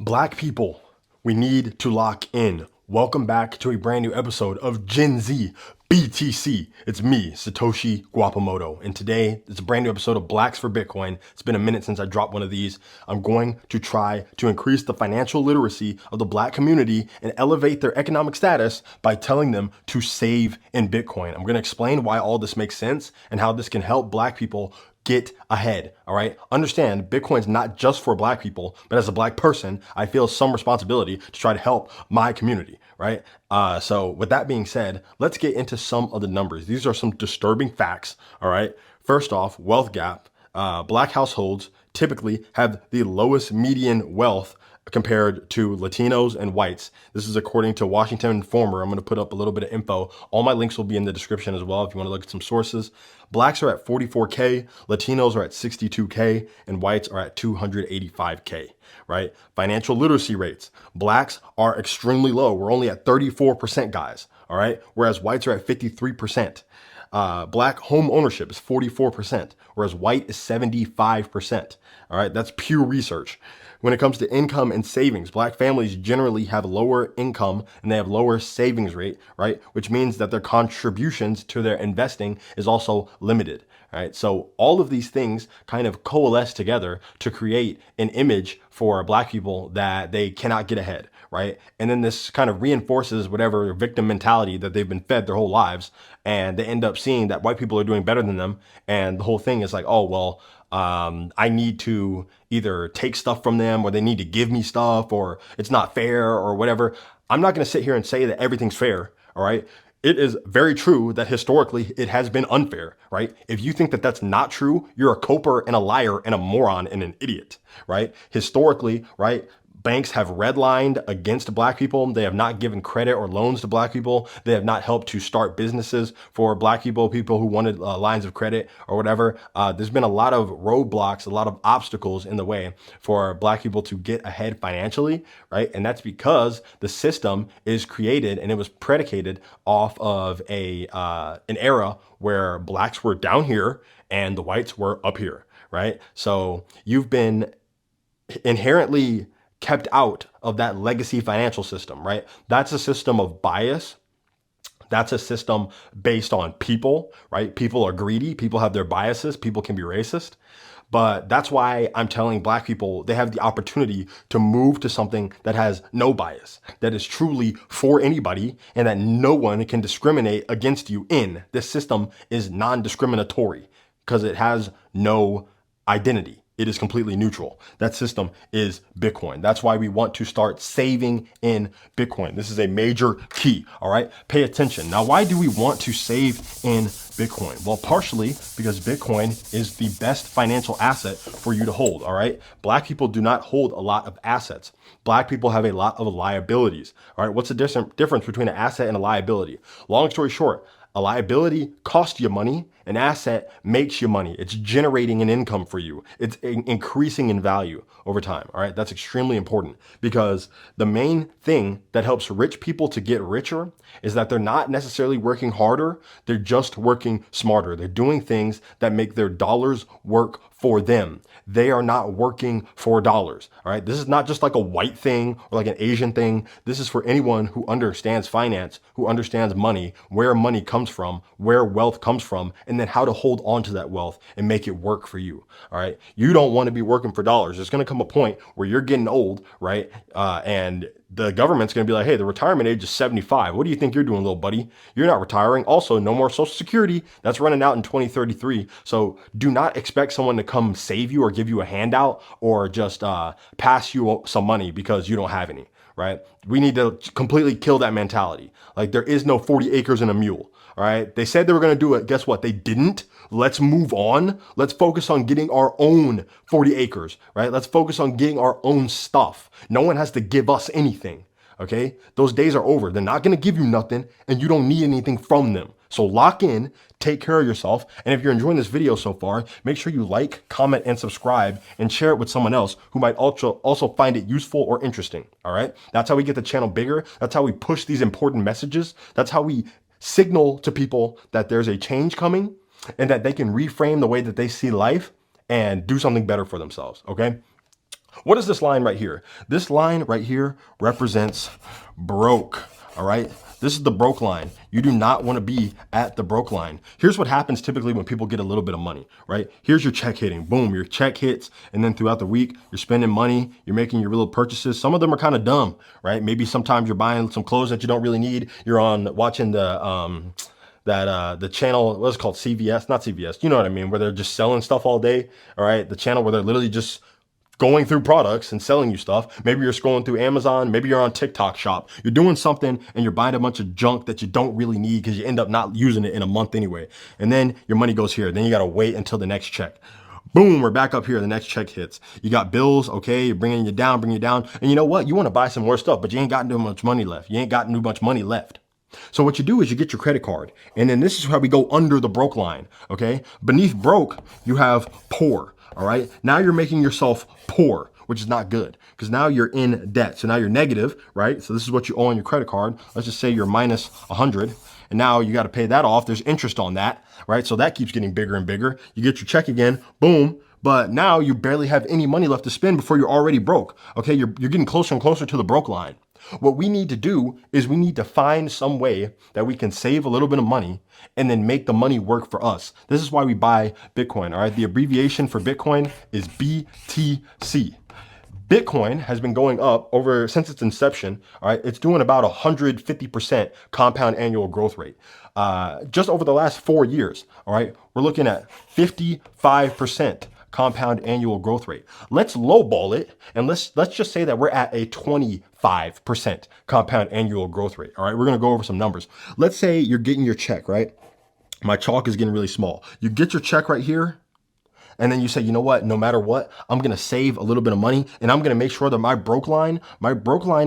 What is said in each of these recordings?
Black people, we need to lock in. Welcome back to a brand new episode of Gen Z BTC. It's me, Satoshi Guapamoto, and today it's a brand new episode of Blacks for Bitcoin. It's been a minute since I dropped one of these. I'm going to try to increase the financial literacy of the Black community and elevate their economic status by telling them to save in Bitcoin. I'm going to explain why all this makes sense and how this can help Black people get ahead. All right. Understand Bitcoin's not just for Black people, but as a Black person, I feel some responsibility to try to help my community. Right. So with that being said, let's get into some of the numbers. These are some disturbing facts. All right. First off, wealth gap. Black households typically have the lowest median wealth compared to Latinos and whites. This is according to Washington Informer. I'm going to put up a little bit of info. All my links will be in the description as well if you want to look at some sources. Blacks are at 44K, Latinos are at 62K, and whites are at 285K, right? Financial literacy rates. Blacks are extremely low. We're only at 34%, guys, all right? Whereas whites are at 53%. Black home ownership is 44%, whereas white is 75%. All right, that's Pew Research. When it comes to income and savings, Black families generally have lower income and they have lower savings rate, right? Which means that their contributions to their investing is also limited. Right. So all of these things kind of coalesce together to create an image for Black people that they cannot get ahead. Right. And then this kind of reinforces whatever victim mentality that they've been fed their whole lives. And they end up seeing that white people are doing better than them. And the whole thing is like, oh, well, I need to either take stuff from them or they need to give me stuff or it's not fair or whatever. I'm not going to sit here and say that everything's fair. All right. It is very true that historically it has been unfair, right? If you think that that's not true, you're a coper and a liar and a moron and an idiot, right? Historically, right? Banks have redlined against Black people. They have not given credit or loans to Black people. They have not helped to start businesses for Black people, people who wanted lines of credit or whatever. There's been a lot of roadblocks, a lot of obstacles in the way for Black people to get ahead financially, right? And that's because the system is created and it was predicated off of an era where Blacks were down here and the whites were up here, right? So you've been inherently kept out of that legacy financial system, right? That's a system of bias. That's a system based on people, right? People are greedy. People have their biases. People can be racist. But that's why I'm telling Black people they have the opportunity to move to something that has no bias, that is truly for anybody, and that no one can discriminate against you in. This system is non-discriminatory because it has no identity. It is completely neutral. That system is Bitcoin. That's why we want to start saving in Bitcoin. This is a major key. All right. Pay attention. Now, why do we want to save in Bitcoin? Well, partially because Bitcoin is the best financial asset for you to hold. All right. Black people do not hold a lot of assets. Black people have a lot of liabilities. All right. What's the difference between an asset and a liability? Long story short, a liability costs you money. An asset makes you money. It's generating an income for you. It's increasing in value over time. All right. That's extremely important because the main thing that helps rich people to get richer is that they're not necessarily working harder. They're just working smarter. They're doing things that make their dollars work for them. They are not working for dollars. All right. This is not just like a white thing or like an Asian thing. This is for anyone who understands finance, who understands money, where money comes from, where wealth comes from, and then how to hold on to that wealth and make it work for you. All right. You don't want to be working for dollars. There's going to come a point where you're getting old, right? And the government's going to be like, hey, the retirement age is 75. What do you think you're doing, little buddy? You're not retiring. Also, no more Social Security. That's running out in 2033. So do not expect someone to come save you or give you a handout or just pass you some money because you don't have any, right? We need to completely kill that mentality. Like there is no 40 acres and a mule. All right. They said they were going to do it. Guess what? They didn't. Let's move on. Let's focus on getting our own 40 acres, right? Let's focus on getting our own stuff. No one has to give us anything. Okay. Those days are over. They're not going to give you nothing and you don't need anything from them. So lock in, take care of yourself. And if you're enjoying this video so far, make sure you like, comment, and subscribe and share it with someone else who might also find it useful or interesting. All right. That's how we get the channel bigger. That's how we push these important messages. That's how we signal to people that there's a change coming and that they can reframe the way that they see life and do something better for themselves. Okay. What is this line right here? This line right here represents broke, all right? This is the broke line. You do not want to be at the broke line. Here's what happens typically when people get a little bit of money, right? Here's your check hitting. Boom, your check hits. And then throughout the week, you're spending money. You're making your little purchases. Some of them are kind of dumb, right? Maybe sometimes you're buying some clothes that you don't really need. You're on watching the channel, what's it called? CVS, not CVS. You know what I mean? Where they're just selling stuff all day. All right. The channel where they're literally just going through products and selling you stuff. Maybe you're scrolling through Amazon. Maybe you're on TikTok shop. You're doing something and you're buying a bunch of junk that you don't really need because you end up not using it in a month anyway. And then your money goes here. Then you got to wait until the next check. Boom, we're back up here. The next check hits. You got bills. Okay. You're bringing you down. And you know what? You want to buy some more stuff, but you ain't got too much money left. So what you do is you get your credit card. And then this is how we go under the broke line. Okay. Beneath broke, you have poor. All right. Now you're making yourself poor, which is not good because now you're in debt. So now you're negative, right? So this is what you owe on your credit card. Let's just say you're minus 100. And now you got to pay that off. There's interest on that, right? So that keeps getting bigger and bigger. You get your check again, boom. But now you barely have any money left to spend before you're already broke. Okay. You're getting closer and closer to the broke line. What we need to do is we need to find some way that we can save a little bit of money and then make the money work for us. This is why we buy Bitcoin. All right. The abbreviation for Bitcoin is BTC. Bitcoin has been going up since its inception. All right. It's doing about 150% compound annual growth rate. Just over the last 4 years. All right. We're looking at 55% compound annual growth rate. Let's lowball it and let's just say that we're at a 25% compound annual growth rate. All right, we're going to go over some numbers. Let's say you're getting your check, right? My chalk is getting really small. You get your check right here. And then you say, you know what, no matter what, I'm going to save a little bit of money and I'm going to make sure that my broke line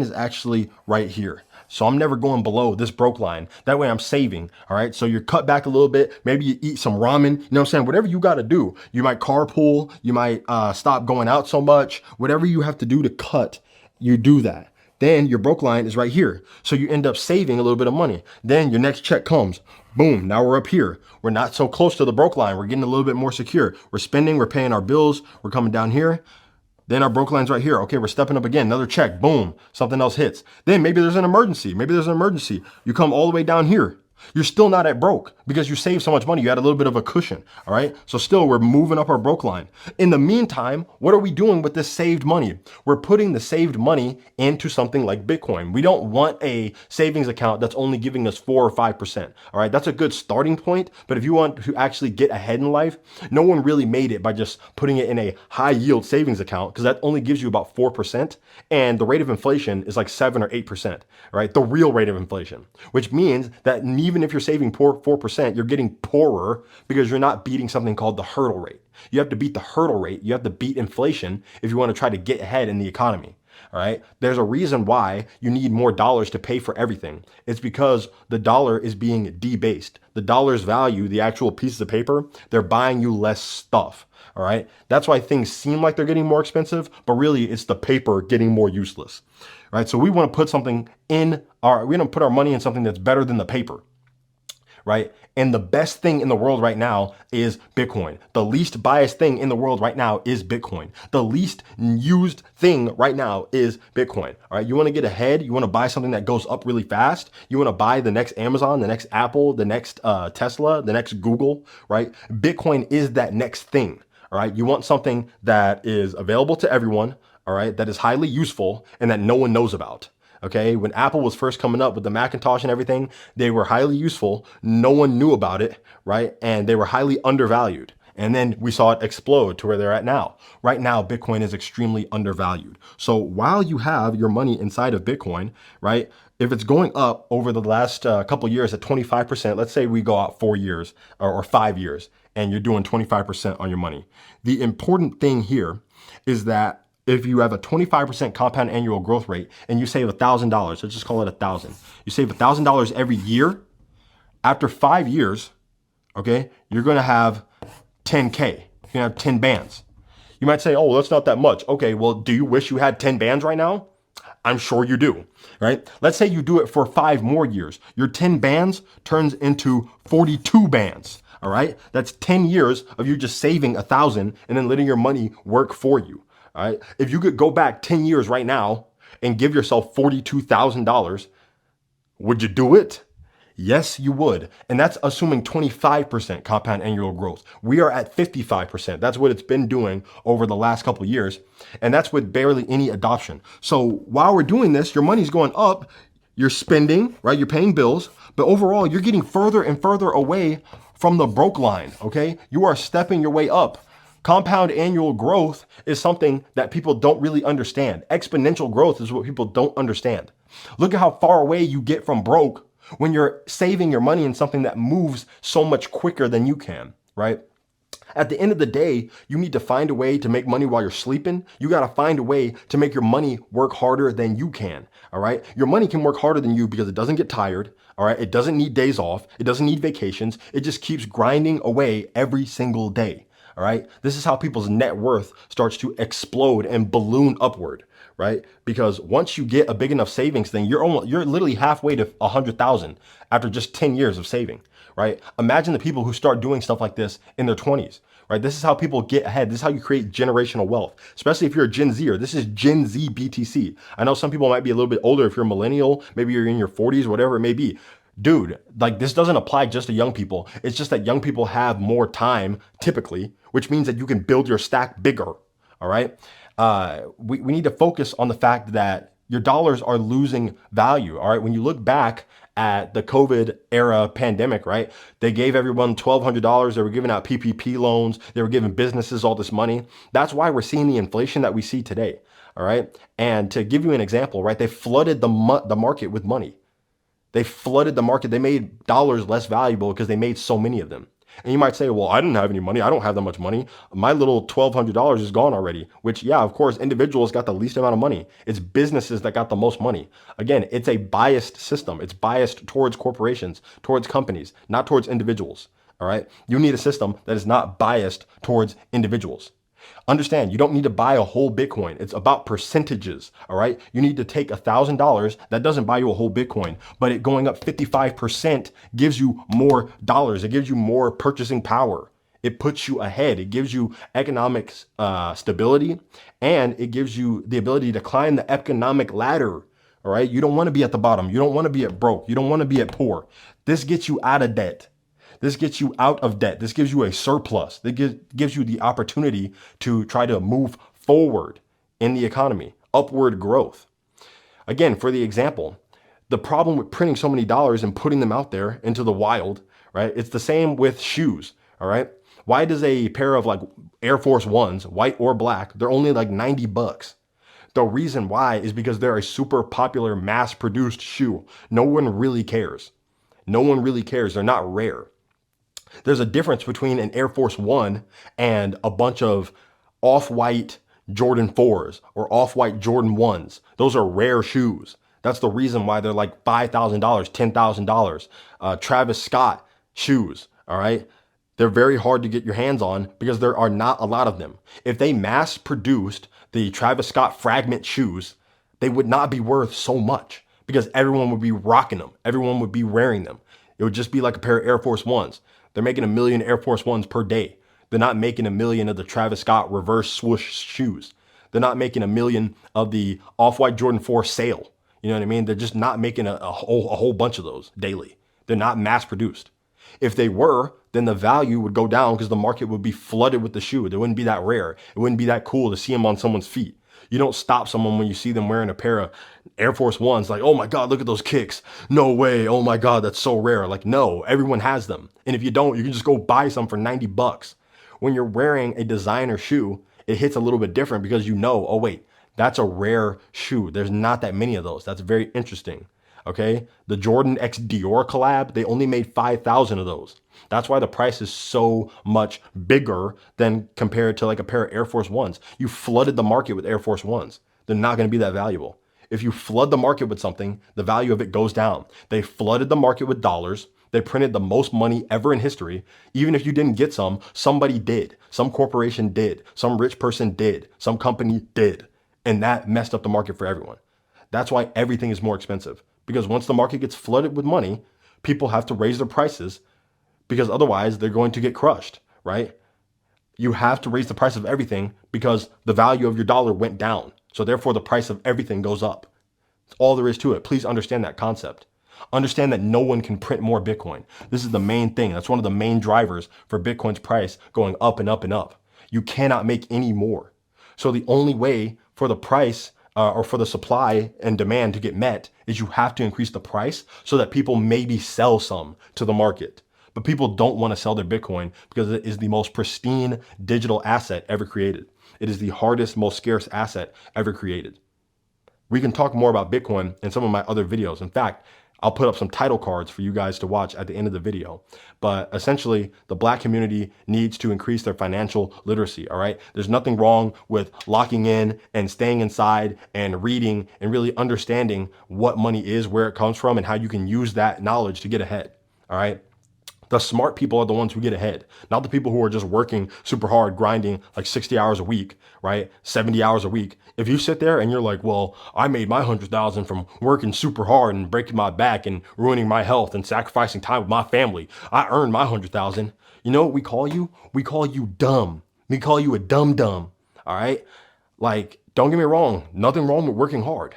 is actually right here. So I'm never going below this broke line. That way I'm saving. All right. So you're cut back a little bit. Maybe you eat some ramen. You know what I'm saying? Whatever you got to do. You might carpool. You might stop going out so much. Whatever you have to do to cut, you do that. Then your broke line is right here. So you end up saving a little bit of money. Then your next check comes. Boom. Now we're up here. We're not so close to the broke line. We're getting a little bit more secure. We're spending. We're paying our bills. We're coming down here. Then our broke line's right here. Okay, we're stepping up again. Another check. Boom. Something else hits. Then maybe there's an emergency. You come all the way down here. You're still not at broke because you saved so much money. You had a little bit of a cushion. All right. So still we're moving up our broke line. In the meantime, what are we doing with this saved money? We're putting the saved money into something like Bitcoin. We don't want a savings account that's only giving us 4 or 5%. All right. That's a good starting point. But if you want to actually get ahead in life, no one really made it by just putting it in a high yield savings account because that only gives you about 4%. And the rate of inflation is like 7 or 8%, right? The real rate of inflation, which means that even if you're saving 4%, you're getting poorer because you're not beating something called the hurdle rate. You have to beat the hurdle rate. You have to beat inflation if you want to try to get ahead in the economy. All right. There's a reason why you need more dollars to pay for everything. It's because the dollar is being debased. The dollar's value, the actual pieces of paper, they're buying you less stuff. All right. That's why things seem like they're getting more expensive, but really it's the paper getting more useless. Right. So we want to put our money in something that's better than the paper. Right. And the best thing in the world right now is Bitcoin. The least biased thing in the world right now is Bitcoin. The least used thing right now is Bitcoin. All right. You want to get ahead. You want to buy something that goes up really fast. You want to buy the next Amazon, the next Apple, the next Tesla, the next Google. Right. Bitcoin is that next thing. All right. You want something that is available to everyone. All right. That is highly useful and that no one knows about. Okay. When Apple was first coming up with the Macintosh and everything, they were highly useful. No one knew about it. Right. And they were highly undervalued. And then we saw it explode to where they're at now. Right now, Bitcoin is extremely undervalued. So while you have your money inside of Bitcoin, right, if it's going up over the last couple years at 25%, let's say we go out 4 years or 5 years and you're doing 25% on your money. The important thing here is that if you have a 25% compound annual growth rate and you save $1,000, let's just call it 1,000. You save $1,000 every year. After 5 years, okay, you're going to have 10K. You're going to have 10 bands. You might say, oh, that's not that much. Okay, well, do you wish you had 10 bands right now? I'm sure you do, right? Let's say you do it for 5 more years. Your 10 bands turns into 42 bands. All right. That's 10 years of you just saving 1,000 and then letting your money work for you. All right. If you could go back 10 years right now and give yourself $42,000, would you do it? Yes, you would. And that's assuming 25% compound annual growth. We are at 55%. That's what it's been doing over the last couple of years. And that's with barely any adoption. So while we're doing this, your money's going up, you're spending, right? You're paying bills, but overall, you're getting further and further away from the broke line, okay? You are stepping your way up. Compound annual growth is something that people don't really understand. Exponential growth is what people don't understand. Look at how far away you get from broke when you're saving your money in something that moves so much quicker than you can, right? At the end of the day, you need to find a way to make money while you're sleeping. You got to find a way to make your money work harder than you can. All right. Your money can work harder than you because it doesn't get tired. All right. It doesn't need days off. It doesn't need vacations. It just keeps grinding away every single day. All right. This is how people's net worth starts to explode and balloon upward. Right. Because once you get a big enough savings thing, you're literally halfway to 100,000 after just 10 years of saving. Right. Imagine the people who start doing stuff like this in their 20s. Right. This is how people get ahead. This is how you create generational wealth, especially if you're a Gen Zer. This is Gen Z BTC. I know some people might be a little bit older. If you're a millennial, maybe you're in your 40s, whatever it may be. Dude, like this doesn't apply just to young people. It's just that young people have more time typically, which means that you can build your stack bigger. All right. We need to focus on the fact that your dollars are losing value. All right. When you look back at the COVID era pandemic, right? They gave everyone $1,200. They were giving out PPP loans. They were giving businesses all this money. That's why we're seeing the inflation that we see today. All right. And to give you an example, right? They flooded the market with money. They flooded the market. They made dollars less valuable because they made so many of them. And you might say, well, I didn't have any money. I don't have that much money. My little $1,200 is gone already, which, yeah, of course, individuals got the least amount of money. It's businesses that got the most money. Again, it's a biased system. It's biased towards corporations, towards companies, not towards individuals. All right. You need a system that is not biased towards individuals. Understand, you don't need to buy a whole Bitcoin. It's about percentages. All right. You need to take $1,000. That doesn't buy you a whole Bitcoin, but it going up 55% gives you more dollars. It gives you more purchasing power. It puts you ahead. It gives you economic stability, and it gives you the ability to climb the economic ladder. All right. You don't want to be at the bottom. You don't want to be at broke. You don't want to be at poor. This gets you out of debt. This gets you out of debt. This gives you a surplus. That gives you the opportunity to try to move forward in the economy, upward growth. Again, for the example, the problem with printing so many dollars and putting them out there into the wild, right? It's the same with shoes, all right? Why does a pair of like Air Force Ones, white or black, they're only like $90? The reason why is because they're a super popular mass produced shoe. No one really cares. No one really cares. They're not rare. There's a difference between an Air Force One and a bunch of off-white Jordan 4s or off-white Jordan 1s. Those are rare shoes. That's the reason why they're like $5,000, $10,000. Travis Scott shoes, all right? They're very hard to get your hands on because there are not a lot of them. If they mass produced the Travis Scott fragment shoes, they would not be worth so much because everyone would be rocking them. Everyone would be wearing them. It would just be like a pair of Air Force Ones. They're making 1 million Air Force Ones per day. They're not making 1 million of the Travis Scott reverse swoosh shoes. They're not making 1 million of the off-white Jordan 4 sale. You know what I mean? They're just not making a whole bunch of those daily. They're not mass produced. If they were, then the value would go down because the market would be flooded with the shoe. It wouldn't be that rare. It wouldn't be that cool to see them on someone's feet. You don't stop someone when you see them wearing a pair of Air Force Ones like, oh my God, look at those kicks. No way. Oh my God, that's so rare. Like, no, everyone has them. And if you don't, you can just go buy some for $90. When you're wearing a designer shoe, it hits a little bit different because you know, oh wait, that's a rare shoe. There's not that many of those. That's very interesting. Okay. The Jordan X Dior collab, they only made 5,000 of those. That's why the price is so much bigger than compared to like a pair of Air Force Ones. You flooded the market with Air Force Ones. They're not going to be that valuable. If you flood the market with something, the value of it goes down. They flooded the market with dollars. They printed the most money ever in history. Even if you didn't get some, somebody did. Some corporation did. Some rich person did. Some company did. And that messed up the market for everyone. That's why everything is more expensive. Because once the market gets flooded with money, people have to raise their prices because otherwise they're going to get crushed, right? You have to raise the price of everything because the value of your dollar went down. So therefore the price of everything goes up. That's all there is to it. Please understand that concept. Understand that no one can print more Bitcoin. This is the main thing. That's one of the main drivers for Bitcoin's price going up and up and up. You cannot make any more. So the only way for the price or for the supply and demand to get met is you have to increase the price so that people maybe sell some to the market. But people don't want to sell their Bitcoin because it is the most pristine digital asset ever created. It is the hardest, most scarce asset ever created. We can talk more about Bitcoin in some of my other videos. In fact, I'll put up some title cards for you guys to watch at the end of the video. But essentially, the Black community needs to increase their financial literacy, all right? There's nothing wrong with locking in and staying inside and reading and really understanding what money is, where it comes from, and how you can use that knowledge to get ahead, all right? The smart people are the ones who get ahead, not the people who are just working super hard, grinding like 60 hours a week, right? 70 hours a week. If you sit there and you're like, well, I made my 100,000 from working super hard and breaking my back and ruining my health and sacrificing time with my family. I earned my 100,000. You know what we call you? We call you dumb. We call you a dumb. All right. Like, don't get me wrong. Nothing wrong with working hard,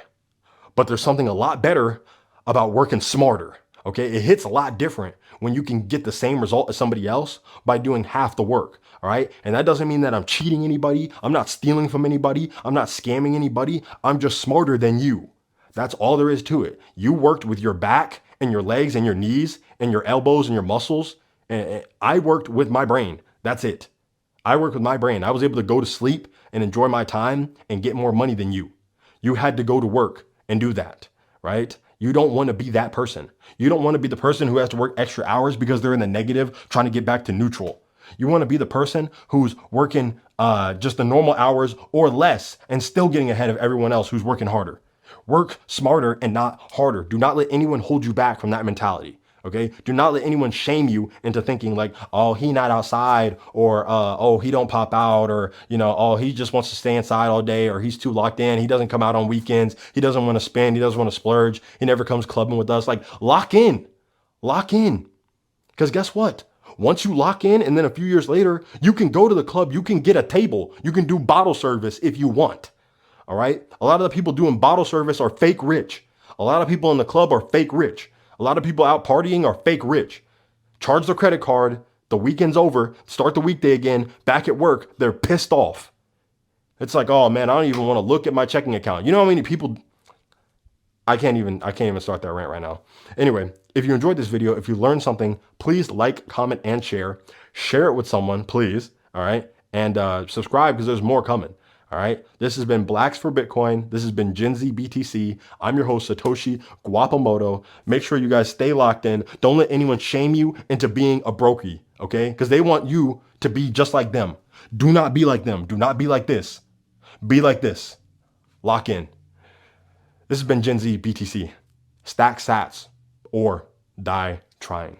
but there's something a lot better about working smarter. Okay. It hits a lot different when you can get the same result as somebody else by doing half the work. All right. And that doesn't mean that I'm cheating anybody. I'm not stealing from anybody. I'm not scamming anybody. I'm just smarter than you. That's all there is to it. You worked with your back and your legs and your knees and your elbows and your muscles. And I worked with my brain. That's it. I worked with my brain. I was able to go to sleep and enjoy my time and get more money than you. You had to go to work and do that, right? You don't want to be that person. You don't want to be the person who has to work extra hours because they're in the negative trying to get back to neutral. You want to be the person who's working just the normal hours or less and still getting ahead of everyone else who's working harder. Work smarter and not harder. Do not let anyone hold you back from that mentality. Okay. Do not let anyone shame you into thinking like, oh, he not outside, or, oh, he don't pop out, or, you know, oh, he just wants to stay inside all day, or he's too locked in. He doesn't come out on weekends. He doesn't want to spend. He doesn't want to splurge. He never comes clubbing with us. Like, lock in. Because guess what? Once you lock in and then a few years later, you can go to the club. You can get a table. You can do bottle service if you want. All right. A lot of the people doing bottle service are fake rich. A lot of people in the club are fake rich. A lot of people out partying are fake rich. Charge their credit card. The weekend's over. Start the weekday again. Back at work. They're pissed off. It's like, oh man, I don't even want to look at my checking account. You know how many people? I can't even start that rant right now. Anyway, if you enjoyed this video, if you learned something, please like, comment, and share. Share it with someone, please. All right. And subscribe because there's more coming. All right. This has been Blacks4Bitcoin. This has been Gen Z BTC. I'm your host, Satoshi Guapamoto. Make sure you guys stay locked in. Don't let anyone shame you into being a brokey. Okay. Because they want you to be just like them. Do not be like them. Do not be like this. Be like this. Lock in. This has been Gen Z BTC. Stack sats or die trying.